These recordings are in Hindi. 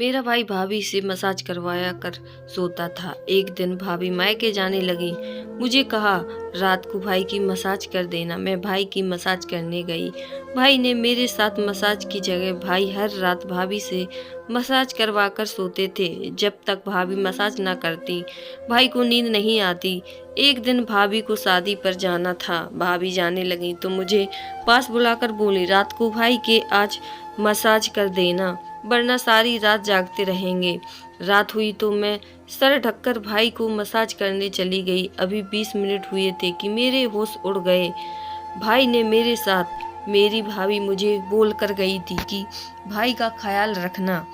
मेरा भाई भाभी से मसाज करवाया कर सोता था। एक दिन भाभी मायके जाने लगी। मुझे कहा रात को भाई की मसाज कर देना। मैं भाई की मसाज करने गई। भाई ने मेरे साथ मसाज की जगह भाई हर रात भाभी से मसाज करवा कर सोते थे। जब तक भाभी मसाज ना करती भाई को नींद नहीं आती। एक दिन भाभी को शादी पर जाना था। भाभी जाने लगी तो मुझे पास बुलाकर बोली रात को भाई के आज मसाज कर देना, वरना सारी रात जागते रहेंगे। रात हुई तो मैं सर ढककर भाई को मसाज करने चली गई। अभी 20 मिनट हुए थे कि मेरे होश उड़ गए। भाई ने मेरे साथ मेरी भाभी मुझे बोल कर गई थी कि भाई का ख्याल रखना।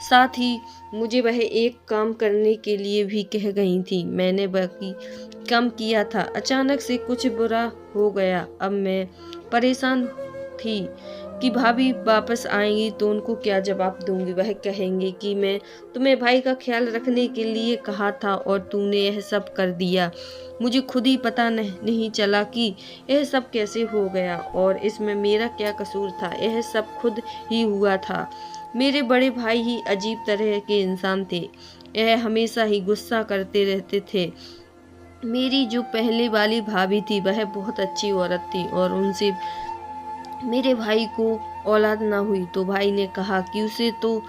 साथ ही मुझे वह एक काम करने के लिए भी कह गई थी। मैंने बाकी काम किया था। अचानक से कुछ बुरा हो गया। अब मैं परेशान थी कि भाभी वापस आएंगी तो उनको क्या जवाब दूंगी। वह कहेंगे कि मैं तुम्हें भाई का ख्याल रखने के लिए कहा था और तूने यह सब कर दिया। मुझे खुद ही पता नहीं चला कि यह सब कैसे हो गया और इसमें मेरा क्या कसूर था। यह सब खुद ही हुआ था। मेरे बड़े भाई ही अजीब तरह के इंसान थे। यह हमेशा ही गुस्सा करते रहते थे। मेरी जो पहले वाली भाभी थी वह बहुत अच्छी औरत थी और उनसे मेरे भाई को औलाद ना हुई तो भाई ने कहा कि उसे तो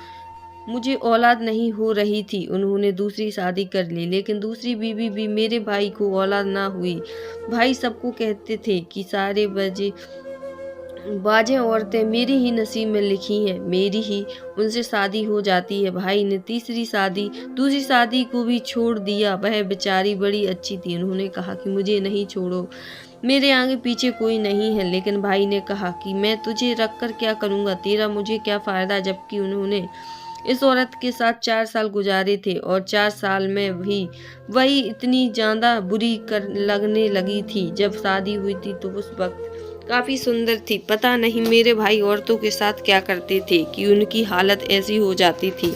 मुझे औलाद नहीं हो रही थी। उन्होंने दूसरी शादी कर ली, लेकिन दूसरी बीवी भी मेरे भाई को औलाद ना हुई। भाई सबको कहते थे कि सारे बाजें औरतें मेरी ही नसीब में लिखी हैं, मेरी ही उनसे शादी हो जाती है। भाई ने दूसरी शादी को भी छोड़ दिया। वह बेचारी बड़ी अच्छी थी। उन्होंने कहा कि मुझे नहीं छोड़ो, मेरे आगे पीछे कोई नहीं है। लेकिन भाई ने कहा कि मैं तुझे रख कर क्या करूँगा, तेरा मुझे क्या फ़ायदा। जबकि उन्होंने इस औरत के साथ 4 साल गुजारे थे और 4 साल में भी वही इतनी ज़्यादा बुरी लगने लगी थी। जब शादी हुई थी तो उस वक्त काफ़ी सुंदर थी। पता नहीं मेरे भाई औरतों के साथ क्या करते थे कि उनकी हालत ऐसी हो जाती थी।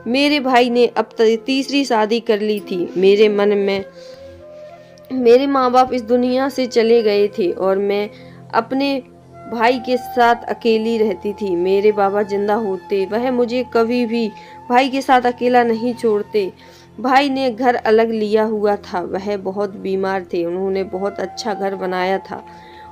मेरे भाई ने अब तीसरी शादी कर ली थी। मेरे मन में मेरे माँ बाप इस दुनिया से चले गए थे और मैं अपने भाई के साथ अकेली रहती थी। मेरे बाबा जिंदा होते वह मुझे कभी भी भाई के साथ अकेला नहीं छोड़ते। भाई ने घर अलग लिया हुआ था। वह बहुत बीमार थे। उन्होंने बहुत अच्छा घर बनाया था।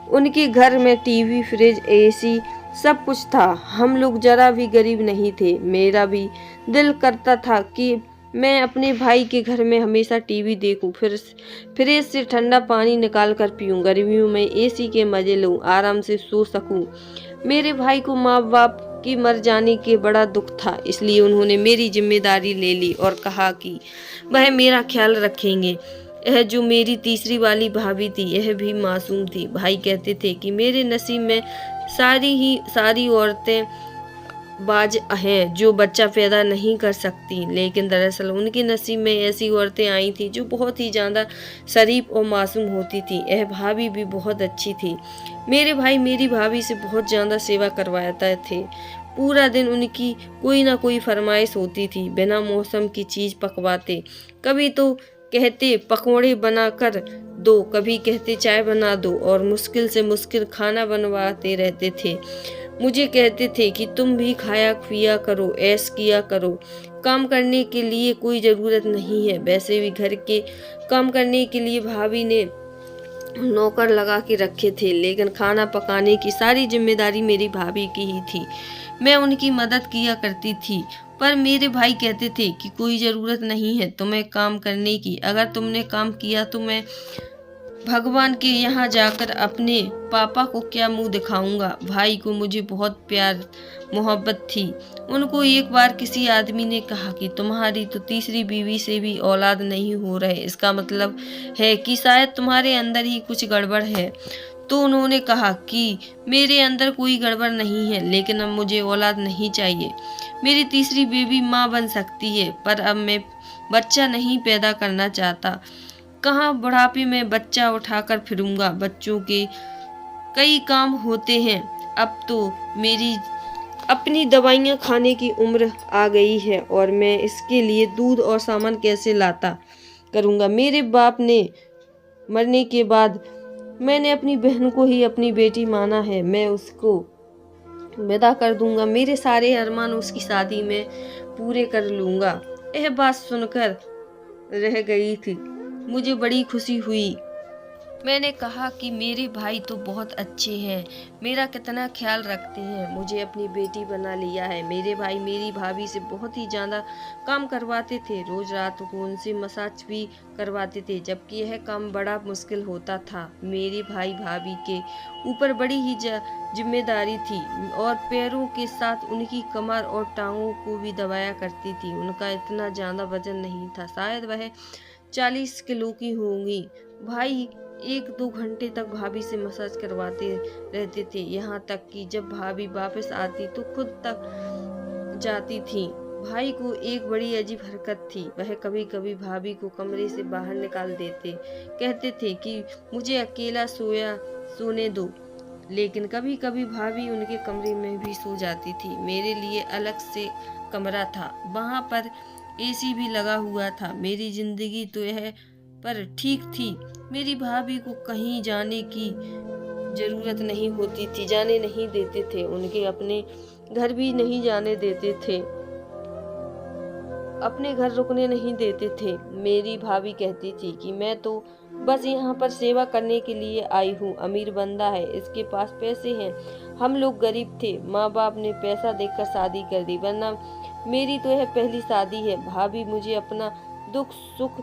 उनके घर में टीवी, फ्रिज, एसी सब कुछ था। हम लोग जरा भी गरीब नहीं थे। मेरा भी दिल करता था कि मैं अपने भाई के घर में हमेशा टीवी देखूं, फिर फ्रिज से ठंडा पानी निकाल कर पीऊं, गर्मियों में एसी के मजे लूं, आराम से सो सकूं। मेरे भाई को माँ बाप की मर जाने के बड़ा दुख था, इसलिए उन्होंने मेरी जिम्मेदारी ले ली और कहा कि वह मेरा ख्याल रखेंगे। यह जो मेरी तीसरी वाली भाभी थी यह भी मासूम थी। भाई कहते थे कि मेरे नसीब में सारी औरतें बाज हैं जो बच्चा पैदा नहीं कर सकती, लेकिन दरअसल उनके नसीब में ऐसी औरतें आई थी जो बहुत ही ज़्यादा शरीफ और मासूम होती थी। यह भाभी भी बहुत अच्छी थी। मेरे भाई मेरी भाभी से बहुत ज़्यादा सेवा करवाते थे। पूरा दिन उनकी कोई ना कोई फरमाइश होती थी। बिना मौसम की चीज़ पकवाते, कभी तो कहते पकौड़े बना कर दो, कभी कहते चाय बना दो और मुश्किल से मुश्किल खाना बनवाते रहते थे। मुझे कहते थे कि तुम भी खाया पिया करो, ऐश किया करो, काम करने के लिए कोई ज़रूरत नहीं है। वैसे भी घर के काम करने के लिए भाभी ने नौकर लगा के रखे थे, लेकिन खाना पकाने की सारी जिम्मेदारी मेरी भाभी की ही थी। मैं उनकी मदद किया करती थी, पर मेरे भाई कहते थे कि कोई ज़रूरत नहीं है तुम्हें काम करने की। अगर तुमने काम किया तो मैं भगवान के यहाँ जाकर अपने पापा को क्या मुंह दिखाऊंगा। भाई को मुझे बहुत प्यार मोहब्बत थी। उनको एक बार किसी आदमी ने कहा कि तुम्हारी तो तीसरी बीवी से भी औलाद नहीं हो रहे, इसका मतलब है कि शायद तुम्हारे अंदर ही कुछ गड़बड़ है। तो उन्होंने कहा कि मेरे अंदर कोई गड़बड़ नहीं है, लेकिन अब मुझे औलाद नहीं चाहिए। मेरी तीसरी बीवी माँ बन सकती है, पर अब मैं बच्चा नहीं पैदा करना चाहता। कहाँ बुढ़ापे में बच्चा उठाकर फिरूंगा। बच्चों के कई काम होते हैं। अब तो मेरी अपनी दवाइयाँ खाने की उम्र आ गई है और मैं इसके लिए दूध और सामान कैसे लाता करूँगा। मेरे बाप ने मरने के बाद मैंने अपनी बहन को ही अपनी बेटी माना है। मैं उसको विदा कर दूंगा। मेरे सारे अरमान उसकी शादी में पूरे कर लूँगा। यह बात सुनकर रह गई थी। मुझे बड़ी खुशी हुई। मैंने कहा कि मेरे भाई तो बहुत अच्छे हैं, मेरा कितना ख्याल रखते हैं, मुझे अपनी बेटी बना लिया है। मेरे भाई मेरी भाभी से बहुत ही ज़्यादा काम करवाते थे, रोज रात को उनसे मसाज भी करवाते थे, जबकि यह काम बड़ा मुश्किल होता था। मेरे भाई भाभी के ऊपर बड़ी ही जिम्मेदारी थी और पैरों के साथ उनकी कमर और टांगों को भी दबाया करती थी। उनका इतना ज़्यादा वजन नहीं था, शायद वह 40 किलो की होंगी। भाई 1-2 घंटे तक भाभी से मसाज करवाते रहते थे, यहाँ तक कि जब भाभी वापस आती तो खुद तक जाती थी। भाई को एक बड़ी अजीब हरकत थी, वह कभी कभी भाभी को कमरे से बाहर निकाल देते, कहते थे कि मुझे अकेला सोने दो, लेकिन कभी कभी भाभी उनके कमरे में भी सो जाती थी। मेरे लिए अलग से कमरा था, वहाँ पर एसी भी लगा हुआ था। मेरी जिंदगी तो यह पर ठीक थी। मेरी भाभी को कहीं जाने की जरूरत नहीं होती थी, जाने नहीं देते थे, उनके अपने घर भी नहीं जाने देते थे, अपने घर रुकने नहीं देते थे। मेरी भाभी कहती थी कि मैं तो बस यहाँ पर सेवा करने के लिए आई हूँ, अमीर बंदा है, इसके पास पैसे हैं, हम लोग गरीब थे, माँ बाप ने पैसा देकर शादी कर दी, वरना मेरी तो यह पहली शादी है। भाभी मुझे अपना दुख सुख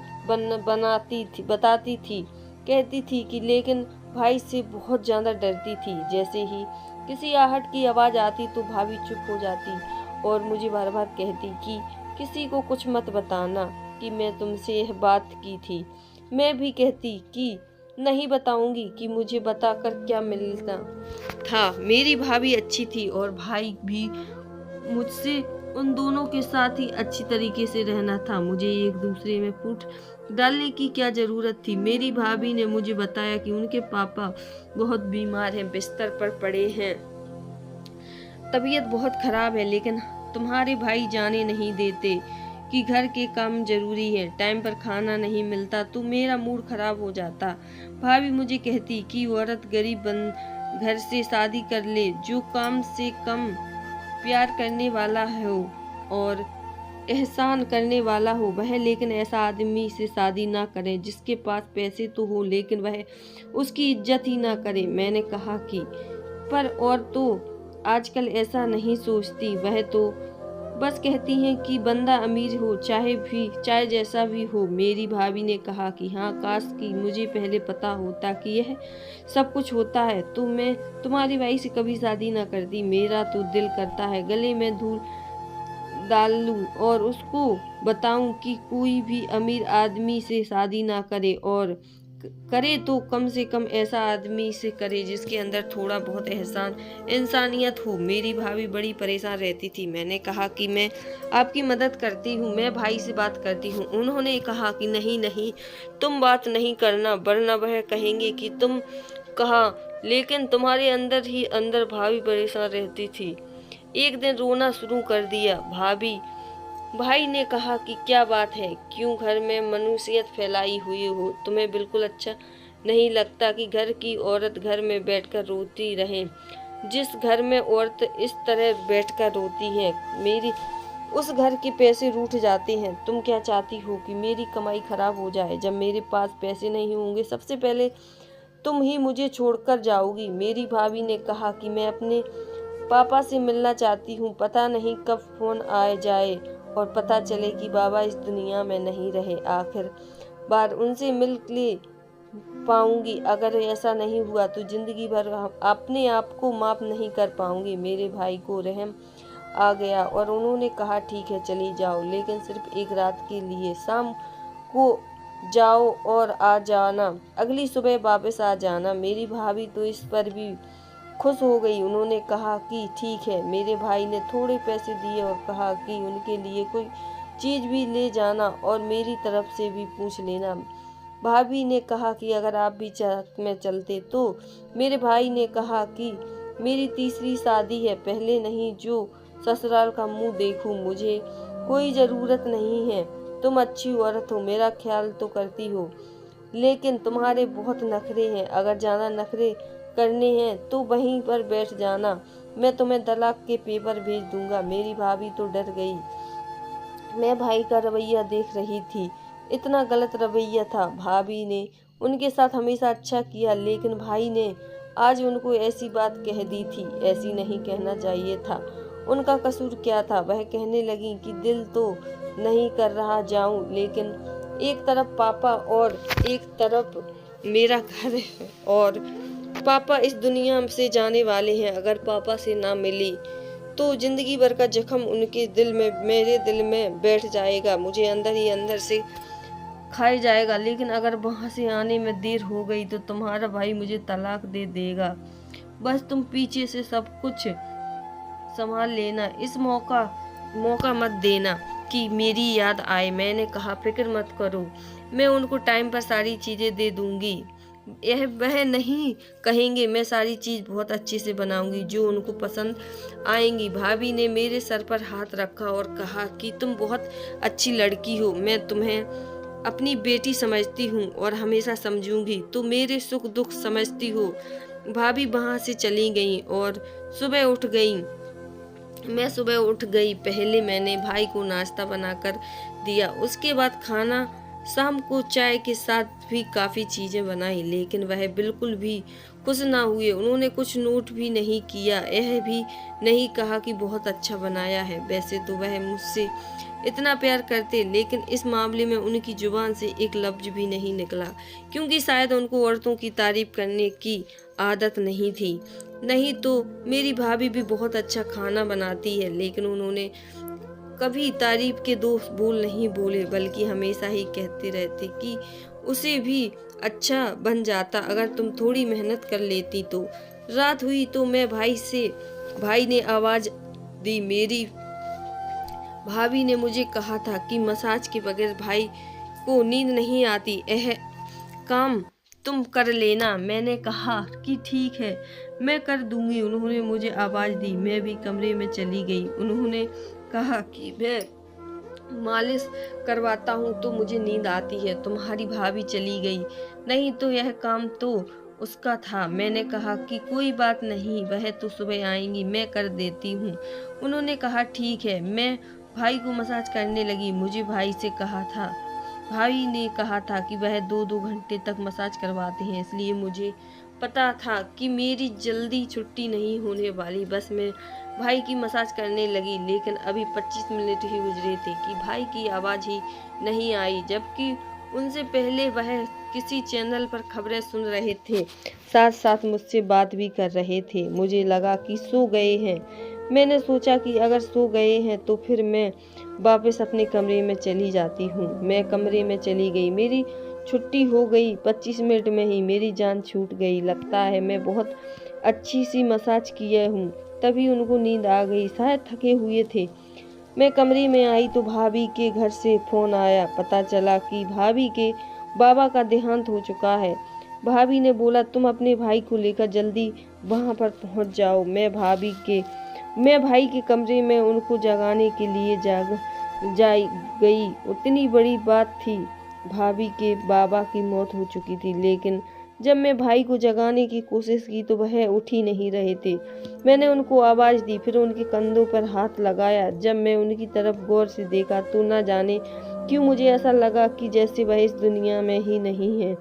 बताती थी, कहती थी कि लेकिन भाई से बहुत ज्यादा डरती थी। जैसे ही किसी आहट की आवाज आती तो भाभी चुप हो जाती और मुझे बार बार कहती कि किसी को कुछ मत बताना कि मैं तुमसे यह बात की थी। मैं भी कहती कि नहीं बताऊंगी, कि मुझे बताकर क्या मिलता था। मेरी भाभी अच्छी थी और भाई भी मुझसे उन दोनों के साथ ही अच्छी तरीके से रहना था। मुझे एक दूसरे में फूट डालने की क्या जरूरत थी। मेरी भाभी ने मुझे बताया कि उनके पापा बहुत बीमार हैं, बिस्तर पर पड़े हैं, तबीयत बहुत खराब है, लेकिन तुम्हारे भाई जाने नहीं देते कि घर के काम जरूरी है, टाइम पर खाना नहीं मिलता तो मेरा मूड खराब हो जाता। भाभी मुझे कहती कि औरत गरीब घर से शादी कर ले, जो कम से कम प्यार करने वाला हो और एहसान करने वाला हो वह, लेकिन ऐसा आदमी से शादी ना करे जिसके पास पैसे तो हो लेकिन वह उसकी इज्जत ही ना करे। मैंने कहा कि पर और तो आजकल ऐसा नहीं सोचती, वह तो बस कहती हैं कि बंदा अमीर हो चाहे जैसा भी हो। मेरी भाभी ने कहा कि हाँ, काश कि मुझे पहले पता होता कि यह सब कुछ होता है तो मैं तुम्हारी भाई से कभी शादी ना करती। मेरा तो दिल करता है गले में धूल डाल लूं और उसको बताऊं कि कोई भी अमीर आदमी से शादी ना करे, और करे तो कम से कम ऐसा आदमी से करे जिसके अंदर थोड़ा बहुत एहसान इंसानियत हो। मेरी भाभी बड़ी परेशान रहती थी। मैंने कहा कि मैं आपकी मदद करती हूँ, मैं भाई से बात करती हूँ। उन्होंने कहा कि नहीं नहीं, तुम बात नहीं करना, वरना वह कहेंगे कि तुम कहा, लेकिन तुम्हारे अंदर ही अंदर भाभी परेशान रहती थी। एक दिन रोना शुरू कर दिया। भाई ने कहा कि क्या बात है, क्यों घर में मनुष्यत फैलाई हुई हो, तुम्हें बिल्कुल अच्छा नहीं लगता कि घर की औरत घर में बैठकर रोती रहे। जिस घर में औरत इस तरह बैठकर रोती है, मेरी उस घर के पैसे रूठ जाते हैं। तुम क्या चाहती हो कि मेरी कमाई खराब हो जाए? जब मेरे पास पैसे नहीं होंगे सबसे पहले तुम ही मुझे छोड़कर जाओगी। मेरी भाभी ने कहा कि मैं अपने पापा से मिलना चाहती हूँ, पता नहीं कब फोन आ जाए और पता चले कि बाबा इस दुनिया में नहीं रहे, आखिर बार उनसे मिल ले पाऊंगी। अगर ऐसा नहीं हुआ तो जिंदगी भर अपने आप को माफ नहीं कर पाऊंगी। मेरे भाई को रहम आ गया और उन्होंने कहा ठीक है चली जाओ, लेकिन सिर्फ एक रात के लिए, शाम को जाओ और आ जाना, अगली सुबह वापस आ जाना। मेरी भाभी तो इस पर भी खुश हो गई। उन्होंने कहा कि ठीक है। मेरे भाई ने थोड़े पैसे दिए और कहा कि उनके लिए कोई चीज भी ले जाना और मेरी तरफ से भी पूछ लेना। भाभी ने कहा कि अगर आप भी साथ में चलते तो। मेरे भाई ने कहा कि मेरी तीसरी शादी है, पहले नहीं जो ससुराल का मुंह देखूं, मुझे कोई जरूरत नहीं है। तुम अच्छी औरत हो, मेरा ख्याल तो करती हो, लेकिन तुम्हारे बहुत नखरे हैं। अगर ज्यादा नखरे करने हैं तो वहीं पर बैठ जाना, मैं तुम्हें तलाक के पेपर भेज दूंगा। मेरी भाभी तो डर गई। मैं भाई का रवैया देख रही थी। इतना गलत रवैया था। भाभी ने उनके साथ हमेशा अच्छा किया, लेकिन भाई ने आज उनको ऐसी बात कह दी थी। ऐसी नहीं कहना चाहिए था। उनका कसूर क्या था? वह कहने लगी कि दिल तो नहीं कर रहा जाऊं, लेकिन एक तरफ पापा और एक तरफ मेरा घर है, और पापा इस दुनिया से जाने वाले हैं। अगर पापा से ना मिली तो जिंदगी भर का जख्म उनके दिल में, मेरे दिल में बैठ जाएगा, मुझे अंदर ही अंदर से खाई जाएगा। लेकिन अगर वहां से आने में देर हो गई तो तुम्हारा भाई मुझे तलाक दे देगा। बस तुम पीछे से सब कुछ संभाल लेना। इस मौका मत देना कि मेरी याद आए। मैंने कहा फिक्र मत करो, मैं उनको टाइम पर सारी चीजें दे दूंगी। यह वह नहीं कहेंगे, मैं सारी चीज बहुत अच्छे से बनाऊंगी जो उनको पसंद आएंगी। भाभी ने मेरे सर पर हाथ रखा और कहा कि तुम बहुत अच्छी लड़की हो, मैं तुम्हें अपनी बेटी समझती हूँ और हमेशा समझूंगी। तो मेरे सुख दुख समझती हो। भाभी वहां से चली गई और सुबह उठ गई। मैं सुबह उठ गई। पहले मैंने भाई को नाश्ता बनाकर दिया, उसके बाद खाना, शाम को चाय के साथ भी काफ़ी चीज़ें बनाई, लेकिन वह बिल्कुल भी खुश ना हुए। उन्होंने कुछ नोट भी नहीं किया, यह भी नहीं कहा कि बहुत अच्छा बनाया है। वैसे तो वह मुझसे इतना प्यार करते, लेकिन इस मामले में उनकी जुबान से एक लफ्ज भी नहीं निकला, क्योंकि शायद उनको औरतों की तारीफ करने की आदत नहीं थी। नहीं तो मेरी भाभी भी बहुत अच्छा खाना बनाती है, लेकिन उन्होंने कभी तारीफ के दो बोल नहीं बोले, बल्कि हमेशा ही कहते रहते कि उसे भी अच्छा बन जाता अगर तुम थोड़ी मेहनत कर लेती तो। रात हुई तो मैं भाई ने आवाज दी। मेरी भाभी ने मुझे कहा था कि मसाज के बगैर भाई को नींद नहीं आती, यह काम तुम कर लेना। मैंने कहा कि ठीक है, मैं कर दूंगी। उन्होंने मुझे आवाज दी। मैं भी कमरे में चली गई। उन्होंने कहा कि मैं मालिश करवाता हूँ तो मुझे नींद आती है। तुम्हारी भाभी चली गई, नहीं तो यह काम तो उसका था। मैंने कहा कि कोई बात नहीं, वह तो सुबह आएंगी, मैं कर देती हूँ। उन्होंने कहा ठीक है। मैं भाई को मसाज करने लगी। मुझे भाई ने कहा था कि वह 2-2 घंटे तक मसाज करवाते हैं, इसलिए मुझे पता था कि मेरी जल्दी छुट्टी नहीं होने वाली। बस मैं भाई की मसाज करने लगी, लेकिन अभी 25 मिनट ही गुजरे थे कि भाई की आवाज़ ही नहीं आई, जबकि उनसे पहले वह किसी चैनल पर खबरें सुन रहे थे, साथ साथ मुझसे बात भी कर रहे थे। मुझे लगा कि सो गए हैं। मैंने सोचा कि अगर सो गए हैं तो फिर मैं वापस अपने कमरे में चली जाती हूँ। मैं कमरे में चली गई। मेरी छुट्टी हो गई। 25 मिनट में ही मेरी जान छूट गई। लगता है मैं बहुत अच्छी सी मसाज किया हूँ। तभी उनको नींद आ गई, शायद थके हुए थे। मैं कमरे में आई तो भाभी के घर से फोन आया। पता चला कि भाभी के बाबा का देहांत हो चुका है। भाभी ने बोला तुम अपने भाई को लेकर जल्दी वहां पर पहुंच जाओ। मैं भाई के कमरे में उनको जगाने के लिए जाई गई। उतनी बड़ी बात थी, भाभी के बाबा की मौत हो चुकी थी, लेकिन जब मैं भाई को जगाने की कोशिश की तो वह उठ ही नहीं रहे थे। मैंने उनको आवाज़ दी, फिर उनके कंधों पर हाथ लगाया। जब मैं उनकी तरफ गौर से देखा तो न जाने क्यों मुझे ऐसा लगा कि जैसे वह इस दुनिया में ही नहीं है,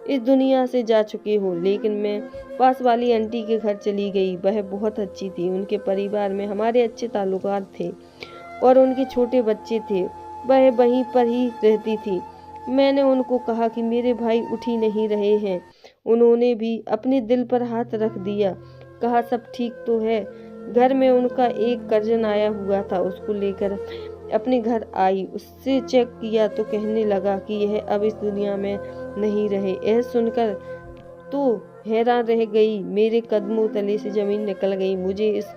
इस दुनिया से जा चुके हो। लेकिन मैं पास वाली आंटी के घर चली गई। वह बहुत अच्छी थी। उनके परिवार में हमारे अच्छे ताल्लुकात थे और उनके छोटे बच्चे थे। वह वहीं पर ही रहती थी। मैंने उनको कहा कि मेरे भाई उठ ही नहीं रहे हैं। उन्होंने भी अपने दिल पर हाथ रख दिया, कहा सब ठीक तो है। घर में उनका एक कर्जन आया हुआ था, उसको लेकर अपने घर आई। उससे चेक किया तो कहने लगा कि यह अब इस दुनिया में नहीं रहे। यह सुनकर तो हैरान रह गई। मेरे कदमों तले से जमीन निकल गई। मुझे इस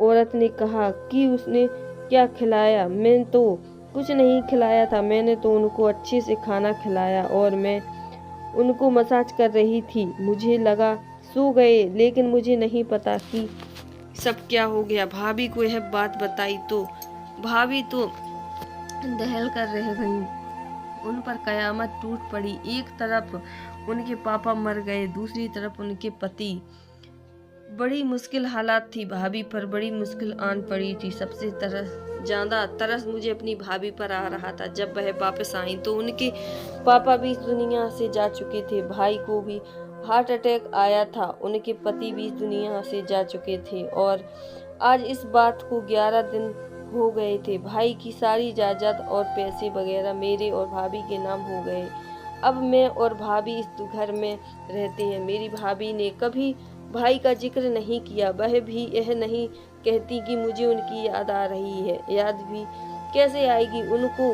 औरत ने कहा कि उसने क्या खिलाया। मैं तो कुछ नहीं खिलाया था, मैंने तो उनको अच्छे से खाना खिलाया और मैं उनको मसाज कर रही थी। मुझे लगा सो गए, लेकिन मुझे नहीं पता कि सब क्या हो गया। भाभी को यह बात बताई तो भाभी तो दहल कर रह गई। उन पर कयामत टूट पड़ी। एक तरफ उनके पापा मर गए, दूसरी तरफ उनके पति बड़ी मुश्किल हालात थी, भाभी पर बड़ी मुश्किल आन पड़ी थी। सबसे ज़्यादा तरस मुझे अपनी भाभी पर आ रहा था। जब वह वापस आई तो उनके पापा भी इस दुनिया से जा चुके थे। भाई को भी हार्ट अटैक आया था। उनके पति भी इस दुनिया से जा चुके थे और आज इस बात को 11 दिन हो गए थे। भाई की सारी जायदाद और पैसे वगैरह मेरे और भाभी के नाम हो गए। अब मैं और भाभी इस घर में रहते हैं। मेरी भाभी ने कभी भाई का जिक्र नहीं किया। वह भी यह नहीं कहती कि मुझे उनकी याद आ रही है। याद भी कैसे आएगी, उनको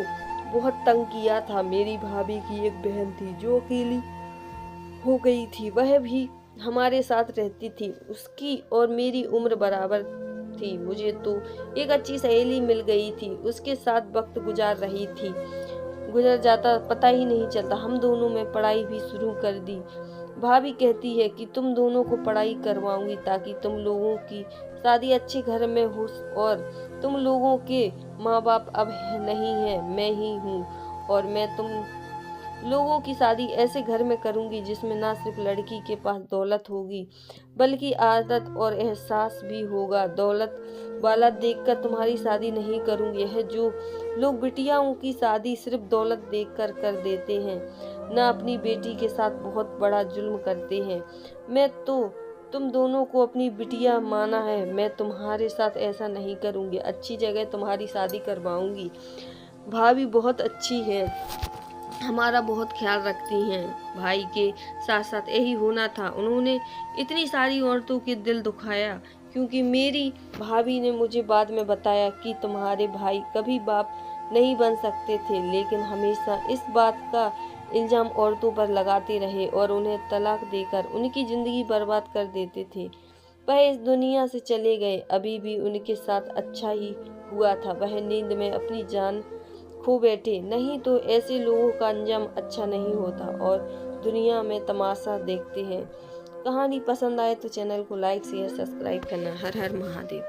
बहुत तंग किया था। मेरी भाभी की एक बहन थी जो अकेली हो गई थी। वह भी हमारे साथ रहती थी। उसकी और मेरी उम्र बराबर थी। मुझे तो एक अच्छी सहेली मिल गई थी। उसके साथ वक्त गुजर जाता पता ही नहीं चलता। हम दोनों में पढ़ाई भी शुरू कर दी। भाभी कहती है कि तुम दोनों को पढ़ाई करवाऊंगी ताकि तुम लोगों की शादी अच्छे घर में हो और तुम लोगों के माँ बाप अब नहीं है, मैं ही हूँ और मैं तुम लोगों की शादी ऐसे घर में करूंगी जिसमें ना सिर्फ लड़की के पास दौलत होगी बल्कि आदत और एहसास भी होगा। दौलत वाला देखकर तुम्हारी शादी नहीं करूंगी। यह जो लोग बिटियाओं की शादी सिर्फ दौलत देखकर कर देते हैं, ना अपनी बेटी के साथ बहुत बड़ा जुल्म करते हैं। मैं तो तुम दोनों को अपनी बिटिया माना है। मैं तुम्हारे साथ ऐसा नहीं करूंगी। अच्छी जगह तुम्हारी शादी करवाऊंगी। भाभी बहुत अच्छी है, हमारा बहुत ख्याल रखती हैं। भाई के साथ साथ यही होना था। उन्होंने इतनी सारी औरतों के दिल दुखाया क्योंकि मेरी भाभी ने मुझे बाद में बताया कि तुम्हारे भाई कभी बाप नहीं बन सकते थे, लेकिन हमेशा इस बात का इल्ज़ाम औरतों पर लगाते रहे और उन्हें तलाक देकर उनकी ज़िंदगी बर्बाद कर देते थे। वह इस दुनिया से चले गए। अभी भी उनके साथ अच्छा ही हुआ था। वह नींद में अपनी जान खो बैठे, नहीं तो ऐसे लोगों का अंजाम अच्छा नहीं होता और दुनिया में तमाशा देखते हैं। कहानी पसंद आए तो चैनल को लाइक शेयर सब्सक्राइब करना। हर हर महादेव।